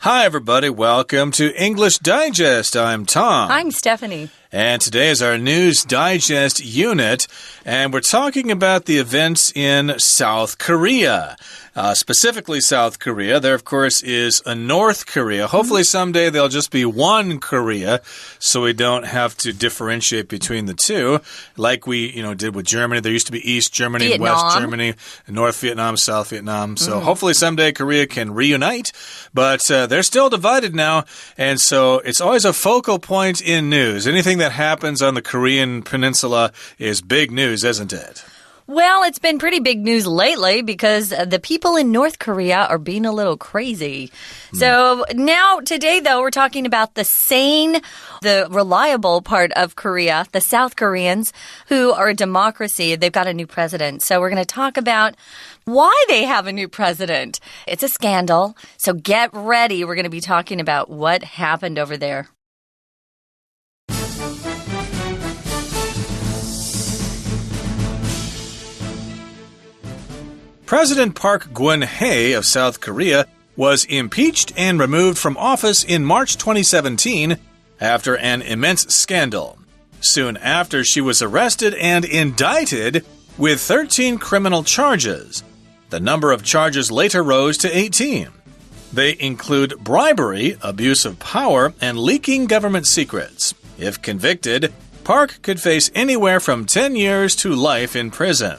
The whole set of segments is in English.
Hi, everybody. Welcome to English Digest. I'm Tom. I'm Stephanie. And today is our News Digest unit, and we're talking about the events in South Korea. Specifically South Korea. There, of course, is a North Korea. Hopefully someday there'll just be one Korea, so we don't have to differentiate between the two, like we, did with Germany. There used to be East Germany, West Germany, North Vietnam, South Vietnam. So hopefully someday Korea can reunite, but they're still divided now, and so it's always a focal point in news. Anything that happens on the Korean peninsula is big news, isn't it? Well, it's been pretty big news lately because the people in North Korea are being a little crazy. So now, today, though, we're talking about the sane, the reliable part of Korea, the South Koreans, who are a democracy. They've got a new president. So we're going to talk about why they have a new president. It's a scandal. So get ready. We're going to be talking about what happened over there. President Park Geun-hye of South Korea was impeached and removed from office in March 2017 after an immense scandal. Soon after, she was arrested and indicted with 13 criminal charges. The number of charges later rose to 18. They include bribery, abuse of power, and leaking government secrets. If convicted, Park could face anywhere from 10 years to life in prison.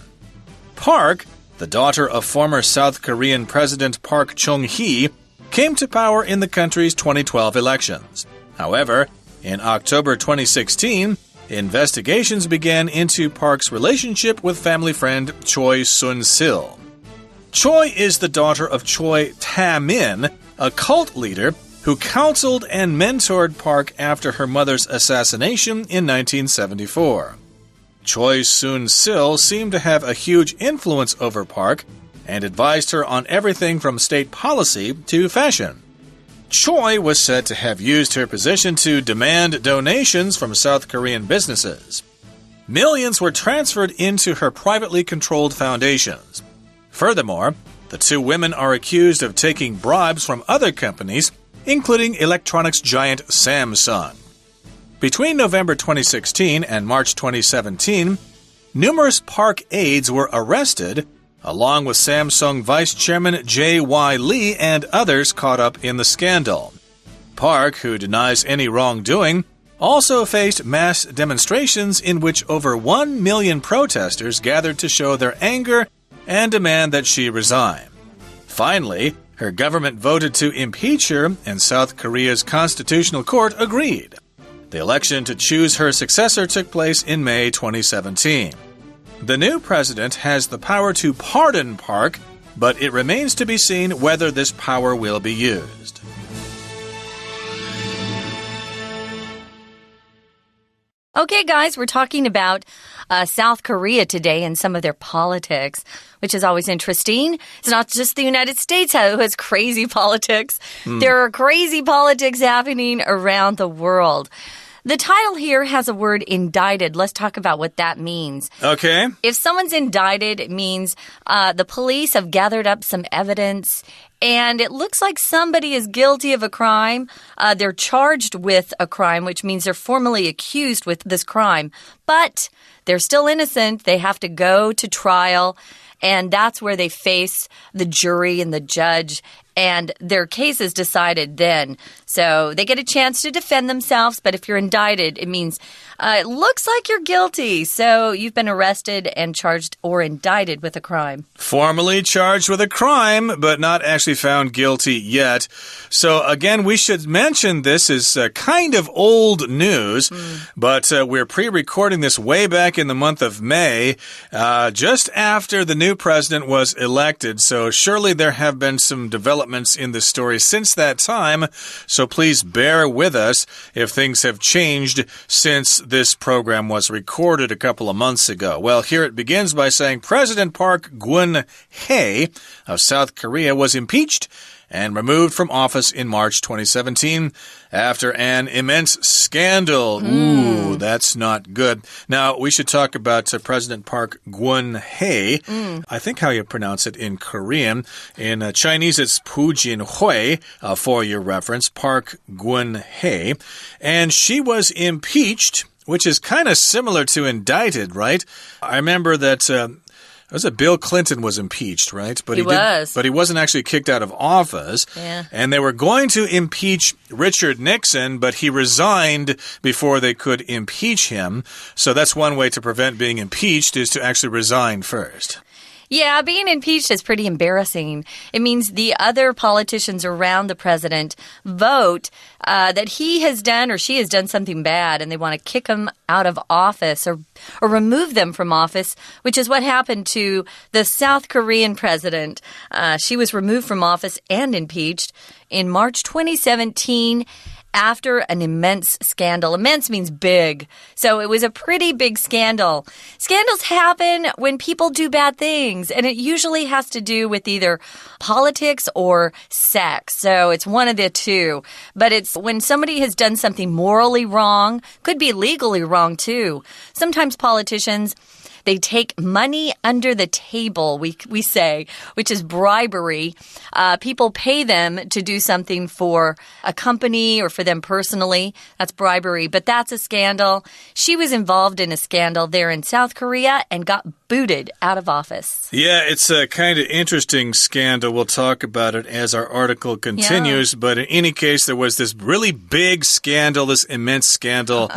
Park, the daughter of former South Korean President Park Chung-hee, came to power in the country's 2012 elections. However, in October 2016, investigations began into Park's relationship with family friend Choi Soon-sil. Choi is the daughter of Choi Ta-min, a cult leader who counseled and mentored Park after her mother's assassination in 1974. Choi Soon-sil seemed to have a huge influence over Park and advised her on everything from state policy to fashion. Choi was said to have used her position to demand donations from South Korean businesses. Millions were transferred into her privately controlled foundations. Furthermore, the two women are accused of taking bribes from other companies, including electronics giant Samsung. Between November 2016 and March 2017, numerous Park aides were arrested, along with Samsung Vice Chairman J.Y. Lee and others caught up in the scandal. Park, who denies any wrongdoing, also faced mass demonstrations in which over 1 million protesters gathered to show their anger and demand that she resign. Finally, her government voted to impeach her, and South Korea's Constitutional Court agreed. The election to choose her successor took place in May 2017. The new president has the power to pardon Park, but it remains to be seen whether this power will be used. Okay, guys, we're talking about South Korea today and some of their politics, which is always interesting. It's not just the United States who has crazy politics. There are crazy politics happening around the world. The title here has a word indicted. Let's talk about what that means. Okay. If someone's indicted, it means the police have gathered up some evidence and it looks like somebody is guilty of a crime. They're charged with a crime, which means they're formally accused with this crime. But they're still innocent. They have to go to trial. And that's where they face the jury and the judge, and their case is decided then. So they get a chance to defend themselves, but if you're indicted, it means it looks like you're guilty. So you've been arrested and charged or indicted with a crime. Formally charged with a crime, but not actually found guilty yet. So again, we should mention this is kind of old news, but we're pre-recording this way back in the month of May, just after the new president was elected. So surely there have been some developments in the story since that time. So please bear with us if things have changed since this program was recorded a couple of months ago. Well, here it begins by saying President Park Geun-hye of South Korea was impeached and removed from office in March 2017 after an immense scandal. Ooh, that's not good. Now, we should talk about President Park Geun-hye. I think how you pronounce it in Korean. In Chinese, it's Pu Jin-hui, for your reference, Park Geun-hye. And she was impeached, which is kind of similar to indicted, right? I remember that... was it Bill Clinton was impeached, right? But he wasn't actually kicked out of office. Yeah. And they were going to impeach Richard Nixon, but he resigned before they could impeach him. So that's one way to prevent being impeached is to actually resign first. Yeah, being impeached is pretty embarrassing. It means the other politicians around the president vote that he has done or she has done something bad, and they want to kick him out of office or remove them from office, which is what happened to the South Korean president. She was removed from office and impeached in March 2017. After an immense scandal. Immense means big. So it was a pretty big scandal. Scandals happen when people do bad things, and it usually has to do with either politics or sex. So it's one of the two. But it's when somebody has done something morally wrong, could be legally wrong too. Sometimes politicians... they take money under the table, we say, which is bribery. People pay them to do something for a company or for them personally. That's bribery, but that's a scandal. She was involved in a scandal there in South Korea and got booted out of office. Yeah, it's a kind of interesting scandal. We'll talk about it as our article continues. Yeah. But in any case, there was this really big scandal, this immense scandal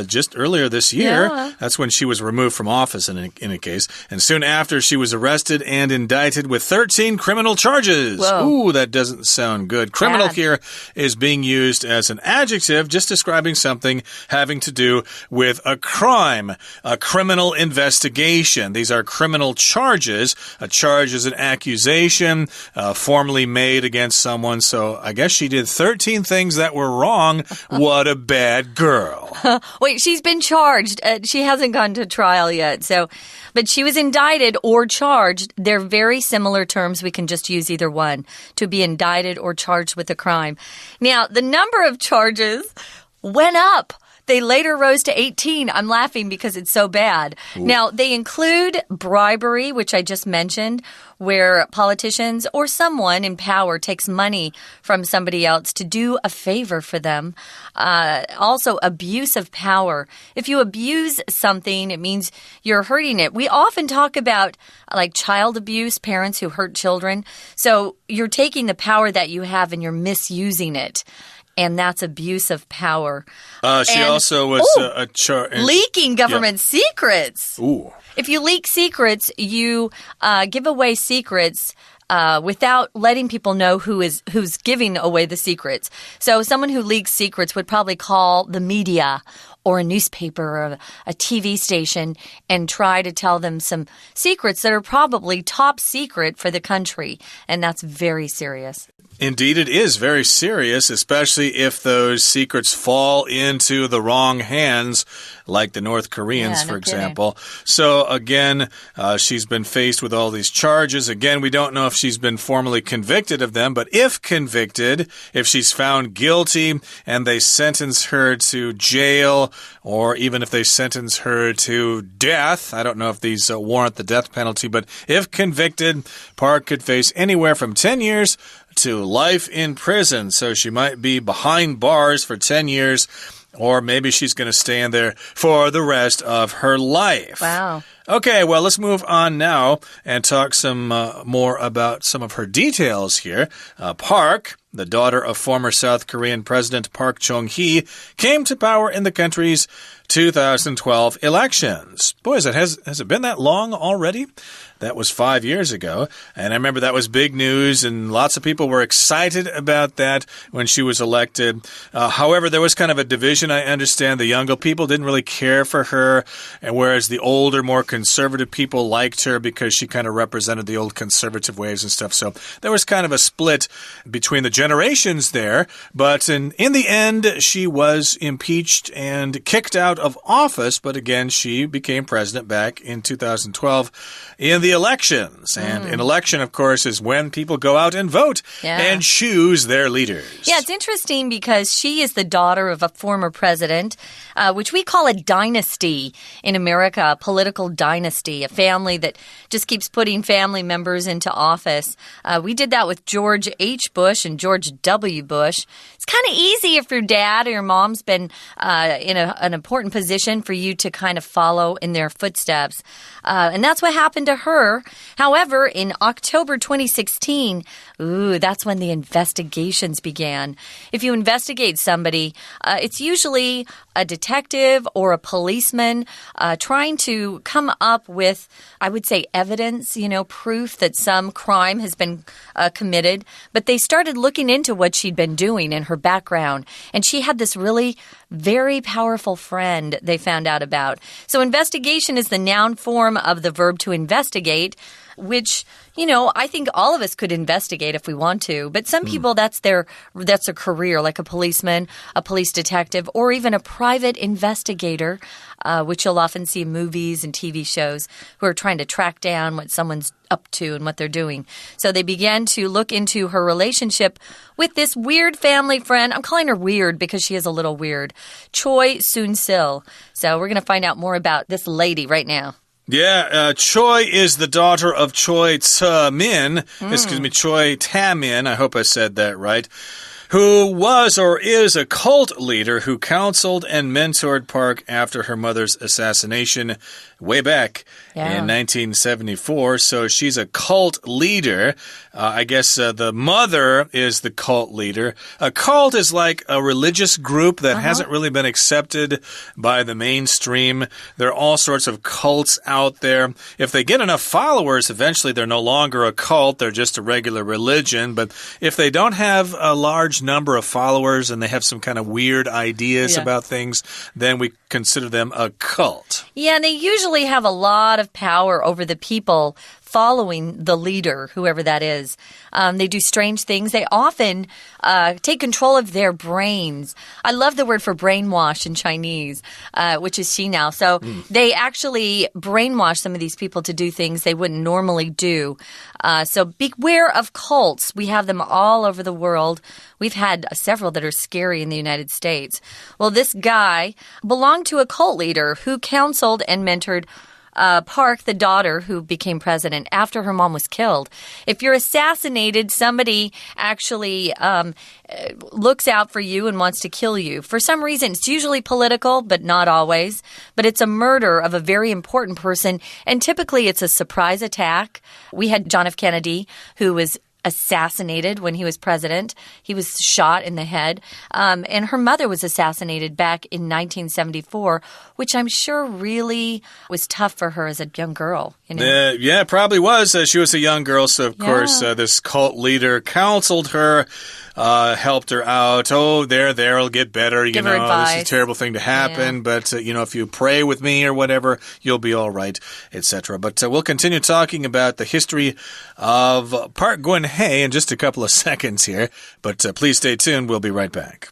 just earlier this year. Yeah. That's when she was removed from office in a case. And soon after, she was arrested and indicted with 13 criminal charges. Whoa. Ooh, that doesn't sound good. Criminal Bad. here is being used as an adjective, just describing something having to do with a crime, a criminal investigation. These are criminal charges. A charge is an accusation formally made against someone. So I guess she did 13 things that were wrong. What a bad girl. Wait, she's been charged. She hasn't gone to trial yet. But she was indicted or charged. They're very similar terms. We can just use either one, to be indicted or charged with a crime. Now, the number of charges went up. They later rose to 18. I'm laughing because it's so bad. Ooh. Now, they include bribery, which I just mentioned, where politicians or someone in power takes money from somebody else to do a favor for them. Also, abuse of power. If you abuse something, it means you're hurting it. We often talk about like child abuse, parents who hurt children. So you're taking the power that you have and you're misusing it. And that's abuse of power. She also was leaking government secrets. Ooh. If you leak secrets, you give away secrets without letting people know who's giving away the secrets. So someone who leaks secrets would probably call the media or a newspaper or a TV station and try to tell them some secrets that are probably top secret for the country. And that's very serious. Indeed, it is very serious, especially if those secrets fall into the wrong hands, like the North Koreans, for example. So, again, she's been faced with all these charges. Again, we don't know if she's been formally convicted of them, but if convicted, if she's found guilty and they sentence her to jail, or even if they sentence her to death, I don't know if these warrant the death penalty, but if convicted, Park could face anywhere from 10 years to life in prison. So she might be behind bars for 10 years, or maybe she's going to stay in there for the rest of her life. Wow. Okay, well, let's move on now and talk some more about some of her details here. Park, the daughter of former South Korean President Park Chung-hee, came to power in the country's 2012 elections. Boys, has it been that long already? That was 5 years ago, and I remember that was big news, and lots of people were excited about that when she was elected. However, there was kind of a division, I understand. The younger people didn't really care for her, and whereas the older, more conservative people liked her because she kind of represented the old conservative ways and stuff. So there was kind of a split between the generations there. But in the end, she was impeached and kicked out of office. But again, she became president back in 2012 in the elections. And an election, of course, is when people go out and vote and choose their leaders. Yeah, it's interesting because she is the daughter of a former president, which we call a dynasty in America, a political dynasty, a family that just keeps putting family members into office. We did that with George H. Bush and George W. Bush. It's kind of easy if your dad or your mom's been in an important position for you to kind of follow in their footsteps. And that's what happened to her. However, in October 2016, that's when the investigations began. If you investigate somebody, it's usually a detective or a policeman trying to come up with, I would say, evidence, proof that some crime has been committed. But they started looking into what she'd been doing in her background. And she had this really very powerful friend they found out about. So investigation is the noun form of the verb to investigate, which, I think all of us could investigate if we want to. But some people, that's a career, like a policeman, a police detective, or even a private investigator, which you'll often see in movies and TV shows, who are trying to track down what someone's up to and what they're doing. So they began to look into her relationship with this weird family friend. I'm calling her weird because she is a little weird. Choi Soon-sil. So we're going to find out more about this lady right now. Yeah, Choi is the daughter of Choi Tae-min. Choi Tae-min. I hope I said that right. Who was or is a cult leader who counseled and mentored Park after her mother's assassination way back in 1974. So she's a cult leader. I guess the mother is the cult leader. A cult is like a religious group that hasn't really been accepted by the mainstream. There are all sorts of cults out there. If they get enough followers, eventually they're no longer a cult. They're just a regular religion. But if they don't have a large number of followers and they have some kind of weird ideas about things, then we consider them a cult. Yeah, and they usually have a lot of power over the people following the leader, whoever that is. They do strange things. They often take control of their brains. I love the word for brainwash in Chinese, which is xinao. So they actually brainwash some of these people to do things they wouldn't normally do. So beware of cults. We have them all over the world. We've had several that are scary in the United States. Well, this guy belonged to a cult leader who counseled and mentored Park, the daughter who became president after her mom was killed. If you're assassinated, somebody actually looks out for you and wants to kill you. For some reason, it's usually political, but not always. But it's a murder of a very important person, and typically it's a surprise attack. We had John F. Kennedy, who was assassinated when he was president. He was shot in the head. And her mother was assassinated back in 1974, which I'm sure really was tough for her as a young girl. Yeah, it probably was. She was a young girl, so of course this cult leader counseled her, helped her out. Oh, it'll get better. Give her advice. This is a terrible thing to happen, but if you pray with me or whatever, you'll be all right, etc. But we'll continue talking about the history of Park Geun-hye in just a couple of seconds here. But please stay tuned. We'll be right back.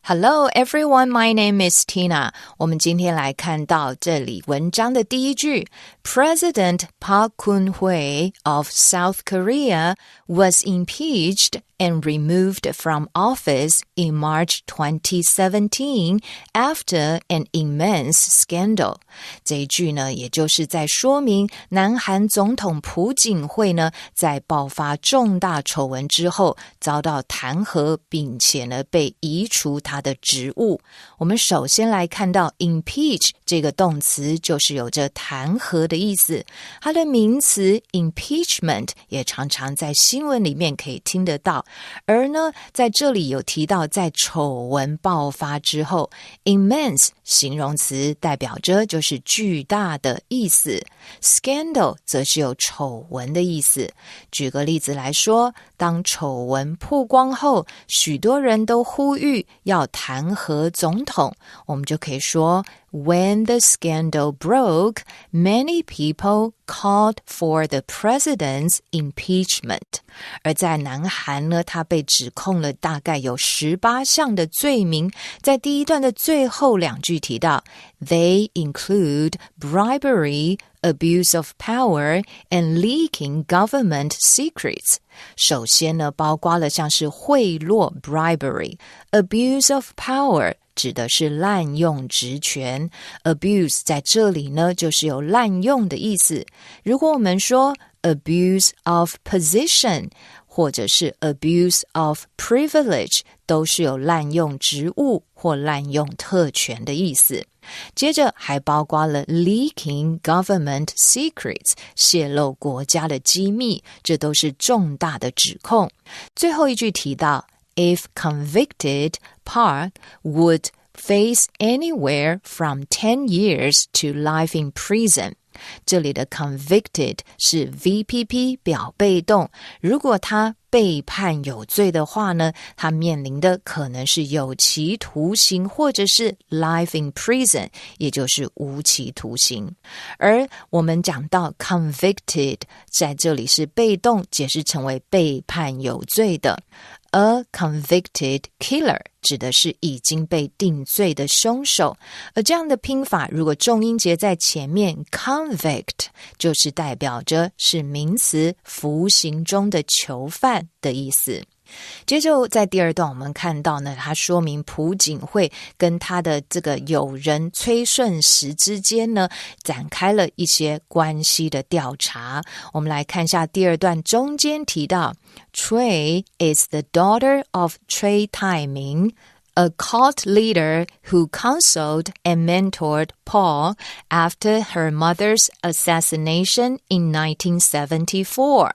Hello everyone, my name is Tina. 我们今天来看到这里文章的第一句 President Park Geun-hye of South Korea was impeached and removed from office in March 2017 after an immense scandal. 这一句呢，也就是在说明南韩总统朴槿惠呢，在爆发重大丑闻之后，遭到弹劾，并且呢，被移除他的职务。我们首先来看到 impeach 这个动词，就是有着弹劾的意思。它的名词 impeachment 也常常在新闻里面可以听得到。而呢，在这里有提到在丑闻爆发之后 immense 形容词代表着就是巨大的意思， scandal 则是有丑闻的意思。举个例子来说，当丑闻曝光后，许多人都呼吁要弹劾总统，我们就可以说When the scandal broke, many people called for the president's impeachment. 而在南韩呢，他被指控了大概有18项的罪名，在第一段的最后2句提到 They include bribery, abuse of power, and leaking government secrets. 首先呢，包括了像是贿赂 bribery, abuse of power指的是滥用职权 abuse 在这里呢就是有滥用的意思。如果我们说 abuse of position 或者是 abuse of privilege 都是有滥用职务或滥用特权的意思。接着还包括了 leaking government secrets 泄露国家的机密，这都是重大的指控。最后一句提到If convicted, Park would face anywhere from 10 years to life in prison. 这里的 convicted 是 VPP 表被动，如果他被判有罪的话呢，他面临的可能是有期徒刑或者是 life in prison， 也就是无期徒刑。而我们讲到 convicted 在这里是被动，解释成为被判有罪的。A convicted killer 指的是已经被定罪的凶手，而这样的拼法如果重音节在前面 convict 就是代表着是名词服刑中的囚犯的意思。接着在第二段我们看到呢，他说明朴槿惠跟他的这个友人崔顺实之间呢展开了一些关系的调查。我们来看一下第二段中间提到 Choi is the daughter of Choi Tae-min, a cult leader who counseled and mentored Paul after her mother's assassination in 1974.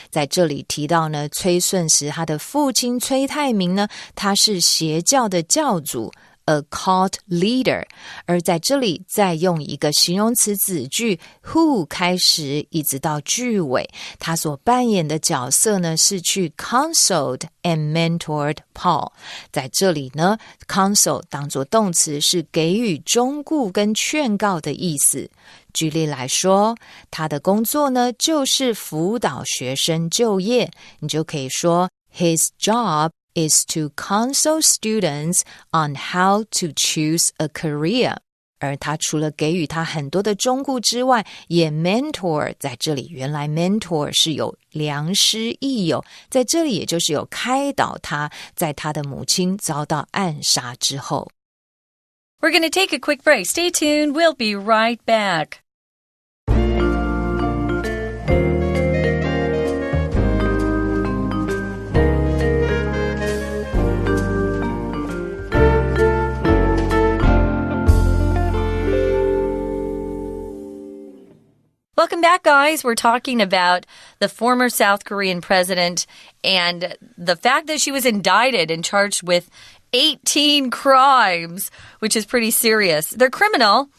在这里提到呢，崔顺实他的父亲崔泰明呢，他是邪教的教主A cult leader， 而在这里再用一个形容词子句 who 开始一直到句尾，他所扮演的角色呢是去 counseled and mentored Paul。 在这里呢 counsel 当作动词是给予忠告跟劝告的意思。举例来说，他的工作呢就是辅导学生就业，你就可以说 His job is to counsel students on how to choose a career. 而他除了给予他很多的忠告之外，也 mentor， 在这里原来 mentor 是有良师益友，在这里也就是有开导他，在他的母亲遭到暗杀之后。We're going to take a quick break. Stay tuned. We'll be right back. Welcome back, guys. We're talking about the former South Korean president and the fact that she was indicted and charged with 18 crimes, which is pretty serious. They're criminal,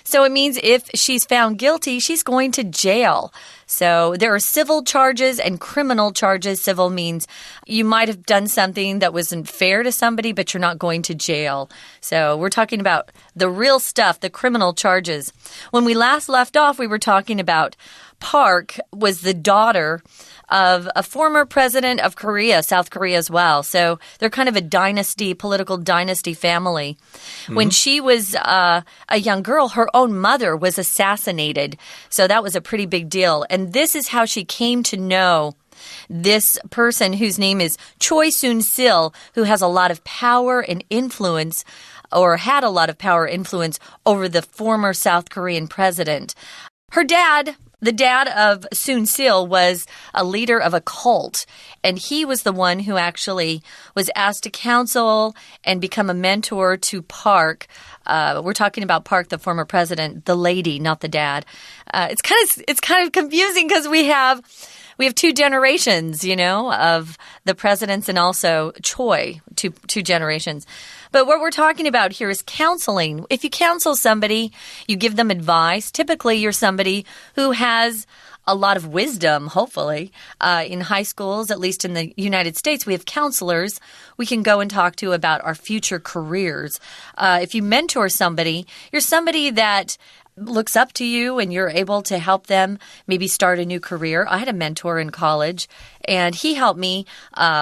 so it means if she's found guilty, she's going to jail. So there are civil charges and criminal charges. Civil means you might have done something that wasn't fair to somebody, but you're not going to jail. So we're talking about the real stuff, the criminal charges. When we last left off, we were talking about Park was the daughter of a former president of Korea, South Korea as well. So they're kind of a dynasty, political dynasty family. When she was a young girl, her own mother was assassinated. So that was a pretty big deal. And this is how she came to know this person whose name is Choi Soon-sil, who has a lot of power and influence, or had a lot of power and influence over the former South Korean president. Her dad, the dad of Soon-sil, was a leader of a cult, and he was the one who actually was asked to counsel and become a mentor to Park. We're talking about Park, the former president, the lady, not the dad. It's kind of confusing because we have two generations, of the presidents and also Choi, two generations. But what we're talking about here is counseling. If you counsel somebody, you give them advice. Typically, you're somebody who has a lot of wisdom, hopefully. In high schools, at least in the United States, we have counselors we can go and talk to about our future careers. If you mentor somebody, you're somebody that looks up to you and you're able to help them maybe start a new career. I had a mentor in college, and he helped me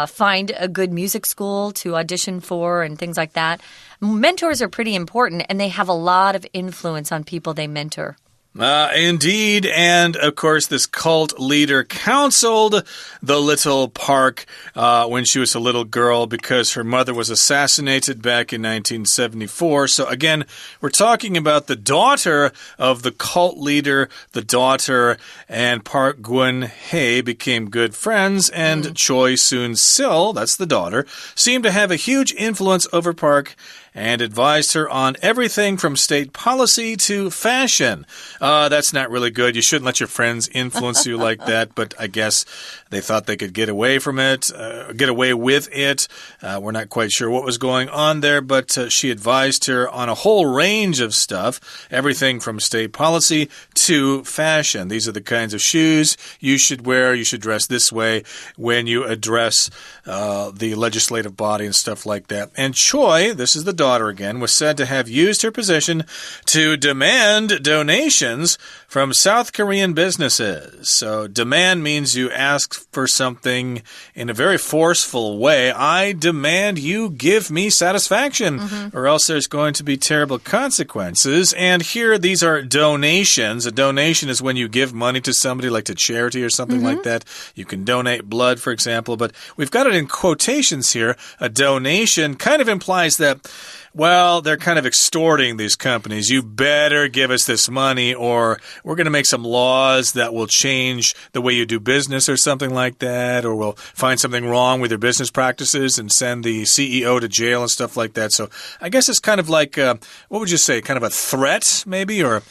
find a good music school to audition for and things like that. Mentors are pretty important, and they have a lot of influence on people they mentor. Indeed. And, of course, this cult leader counseled the little Park when she was a little girl because her mother was assassinated back in 1974. So, again, we're talking about the daughter of the cult leader, the daughter, and Park Geun-hye became good friends, and Choi Soon-sil, that's the daughter, seemed to have a huge influence over Park and advised her on everything from state policy to fashion. That's not really good. You shouldn't let your friends influence you like that, but I guess they thought they could get away from it, get away with it. We're not quite sure what was going on there, but she advised her on a whole range of stuff, everything from state policy to fashion. These are the kinds of shoes you should wear. You should dress this way when you address the legislative body and stuff like that. And Choi, this is the daughter again, was said to have used her position to demand donations from South Korean businesses. So demand means you ask for something in a very forceful way. I demand you give me satisfaction, or else there's going to be terrible consequences. And here, these are donations. A donation is when you give money to somebody, like to charity or something like that. You can donate blood, for example, but we've got it in quotations here. A donation kind of implies that, well, they're kind of extorting these companies. You better give us this money, or we're going to make some laws that will change the way you do business or something like that, or we'll find something wrong with your business practices and send the CEO to jail and stuff like that. So I guess it's kind of like, what would you say, kind of a threat maybe, or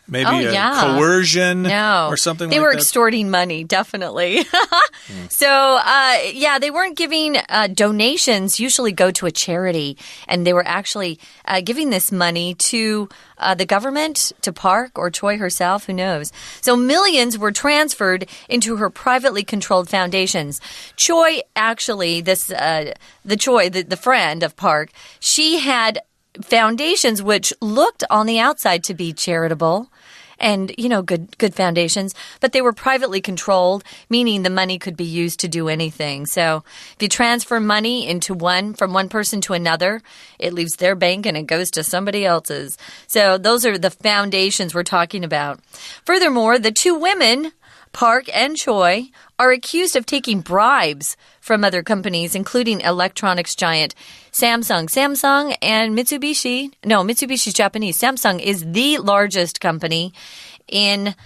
maybe coercion or something like that? They were extorting money, definitely. So, they weren't giving donations, usually go to a charity, and they were actually giving this money to the government, to Park or Choi herself, who knows. So millions were transferred into her privately controlled foundations. Choi, actually, the Choi, the friend of Park, she had foundations which looked on the outside to be charitable and, good foundations, but they were privately controlled, meaning the money could be used to do anything. So if you transfer money from one person to another, it leaves their bank and it goes to somebody else's. So those are the foundations we're talking about. Furthermore, the two women, Park and Choi, are accused of taking bribes from other companies, including electronics giant Samsung. Samsung and Mitsubishi. No, Mitsubishi's Japanese. Samsung is the largest company in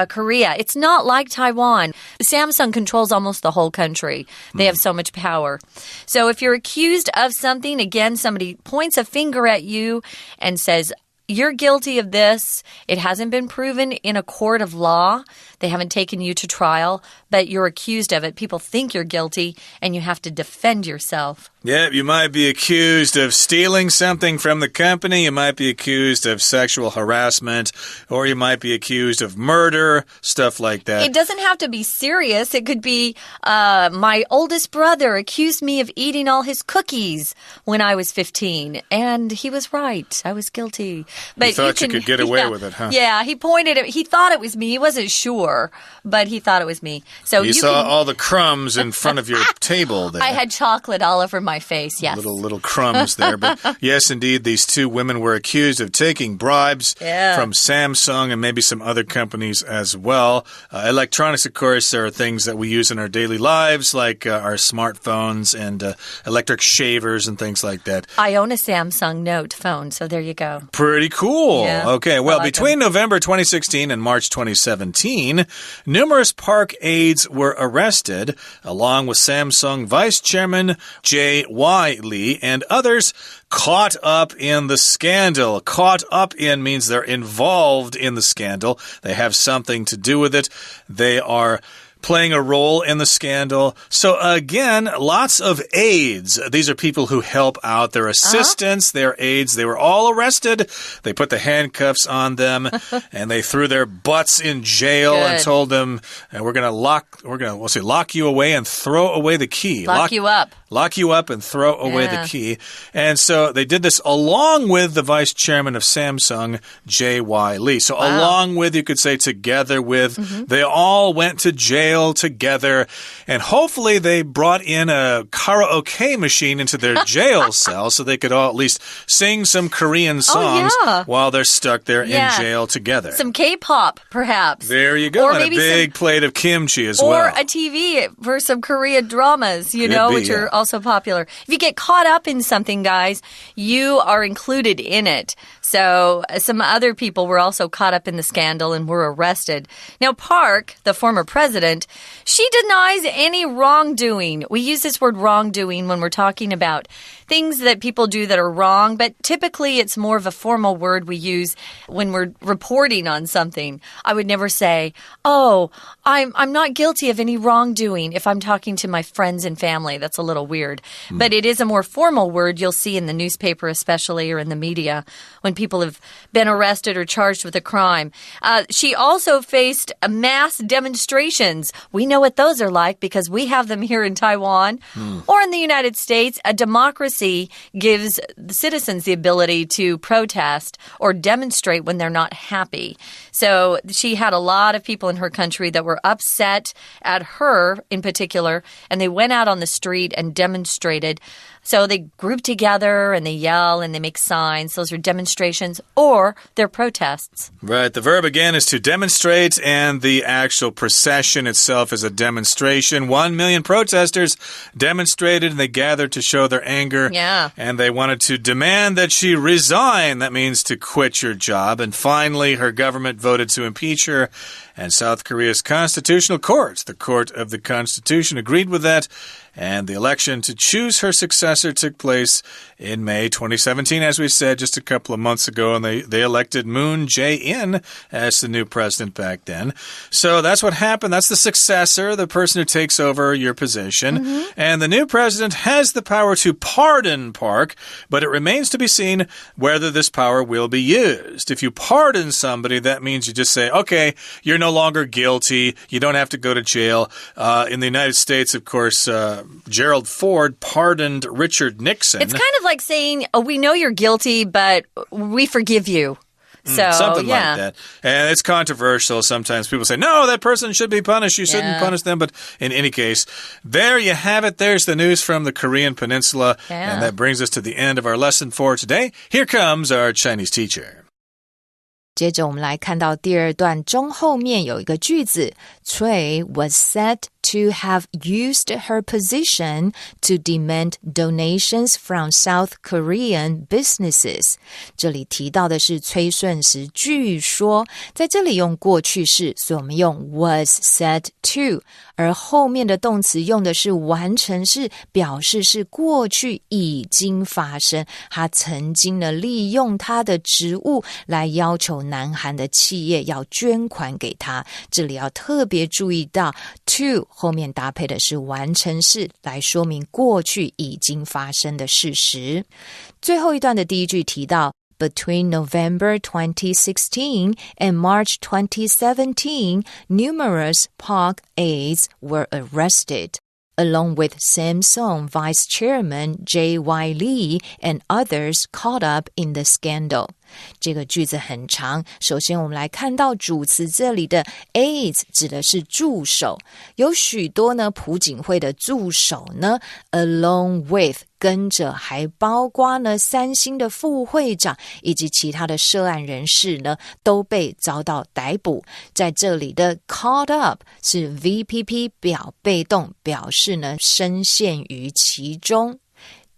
Korea. It's not like Taiwan. Samsung controls almost the whole country. They have so much power. So if you're accused of something, again, somebody points a finger at you and says, you're guilty of this. It hasn't been proven in a court of law. They haven't taken you to trial, but you're accused of it. People think you're guilty, and you have to defend yourself. Yeah, you might be accused of stealing something from the company. You might be accused of sexual harassment, or you might be accused of murder, stuff like that. It doesn't have to be serious. It could be my oldest brother accused me of eating all his cookies when I was 15, and he was right. I was guilty. But you thought you could get away with it, huh? Yeah, he pointed at he thought it was me. He wasn't sure, but he thought it was me. So you saw all the crumbs in front of your table there. I had chocolate all over my face, yes. Little crumbs there. But yes, indeed, these two women were accused of taking bribes from Samsung and maybe some other companies as well. Electronics, of course, are things that we use in our daily lives, like our smartphones and electric shavers and things like that. I own a Samsung Note phone, so there you go. Pretty cool. Yeah, okay, well, between November 2016 and March 2017, numerous Park aides were arrested, along with Samsung Vice Chairman J.Y. Lee and others caught up in the scandal. Caught up in means they're involved in the scandal. They have something to do with it. They are playing a role in the scandal. So again, lots of aides. These are people who help out. Their assistants, their aides. They were all arrested. They put the handcuffs on them and they threw their butts in jail and told them, we'll lock you away and throw away the key. Lock you up. lock you up and throw away the key. And so they did this along with the vice chairman of Samsung, J.Y. Lee. So along with, you could say together with, they all went to jail together. And hopefully they brought in a karaoke machine into their jail cell so they could all at least sing some Korean songs while they're stuck there in jail together. Some K-pop, perhaps. There you go. Or and maybe a big plate of kimchi as or well. Or a TV for some Korean dramas, which are also popular. If you get caught up in something, guys, you are included in it. So some other people were also caught up in the scandal and were arrested. Now, Park, the former president, she denies any wrongdoing. We use this word wrongdoing when we're talking about things that people do that are wrong, but typically it's more of a formal word we use when we're reporting on something. I would never say, oh, I'm not guilty of any wrongdoing if I'm talking to my friends and family. That's a little weird. But it is a more formal word you'll see in the newspaper especially or in the media when people have been arrested or charged with a crime. She also faced mass demonstrations. We know what those are like because we have them here in Taiwan. Or in the United States, a democracy gives the citizens the ability to protest or demonstrate when they're not happy. So she had a lot of people in her country that were upset at her in particular, and they went out on the street and demonstrated. So they group together and they yell and they make signs. Those are demonstrations or they're protests. Right. The verb again is to demonstrate, and the actual procession itself is a demonstration. 1 million protesters demonstrated and they gathered to show their anger. Yeah. And they wanted to demand that she resign. That means to quit your job. And finally, her government voted to impeach her. And South Korea's constitutional court, the Court of the Constitution, agreed with that. And the election to choose her successor took place in May 2017, as we said just a couple of months ago. And they elected Moon Jae-in as the new president back then. So that's what happened. That's the successor, the person who takes over your position. And the new president has the power to pardon Park, but it remains to be seen whether this power will be used. If you pardon somebody, that means you just say, okay, you're no longer guilty. You don't have to go to jail. In the United States, of course, Gerald Ford pardoned Richard Nixon. It's kind of like saying, oh, we know you're guilty, but we forgive you. So, something like that. And it's controversial. Sometimes people say, no, that person should be punished. You shouldn't punish them. But in any case, there you have it. There's the news from the Korean Peninsula. And that brings us to the end of our lesson for today. Here comes our Chinese teacher. 接着我们来看到第二段中后面有一个句子 Cui was said to have used her position to demand donations from South Korean businesses. 这里提到的是崔顺实据说在这里用过去式，所以我们用 was said to， 而后面的动词用的是完成式，表示是过去已经发生，他曾经呢利用他的职务来要求南韩的企业要捐款给他。这里要特别注意到 to 后面搭配的是完成式，来说明过去已经发生的事实。最后一段的第一句提到Between November 2016 and March 2017, numerous Park aides were arrested, along with Samsung Vice Chairman J.Y. Lee and others caught up in the scandal. 这个句子很长，首先我们来看到主词这里的 aides 指的是助手，有许多呢朴槿惠的助手呢 along with 跟着，还包括呢三星的副会长以及其他的涉案人士呢都被遭到逮捕。在这里的 caught up 是 VPP 表被动，表示呢深陷于其中。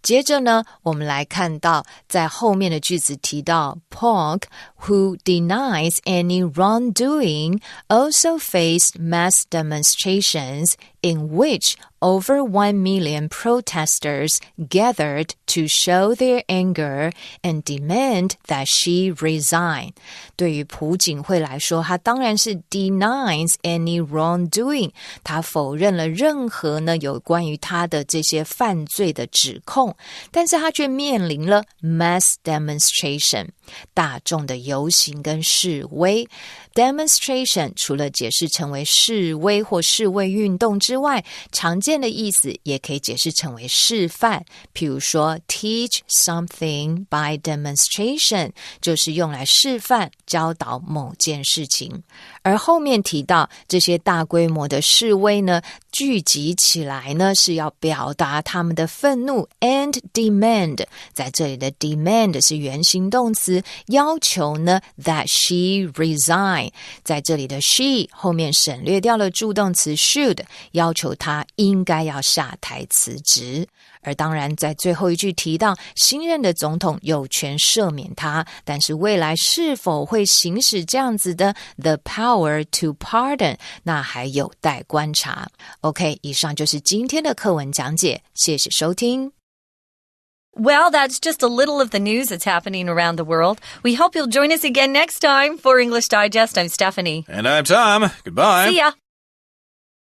接着呢，我们来看到在后面的句子提到 Park, who denies any wrongdoing, also faced mass demonstrations in which over 1 million protesters gathered to show their anger and demand that she resign. 对于朴槿惠来说，她当然是 denies any wrongdoing， 她否认了任何呢有关于她的这些犯罪的指控，但是她却面临了 mass demonstration。大众的游行跟示威。Demonstration 除了解释成为示威或示威运动之外，常见的意思也可以解释成为示范。譬如说 teach something by demonstration 就是用来示范教导某件事情。而后面提到这些大规模的示威呢，聚集起来呢是要表达他们的愤怒 and demand， 在这里的 demand 是原形动词，要求呢 that she resign， 在这里的 she 后面省略掉了助动词 should， 要求她应该要下台辞职。而当然在最后一句提到新任的总统有权赦免他，但是未来是否会行使这样子的 the power to pardon， 那还有待观察。 OK， 以上就是今天的课文讲解，谢谢收听。Well, that's just a little of the news that's happening around the world. We hope you'll join us again next time for English Digest. I'm Stephanie. And I'm Tom. Goodbye. See ya.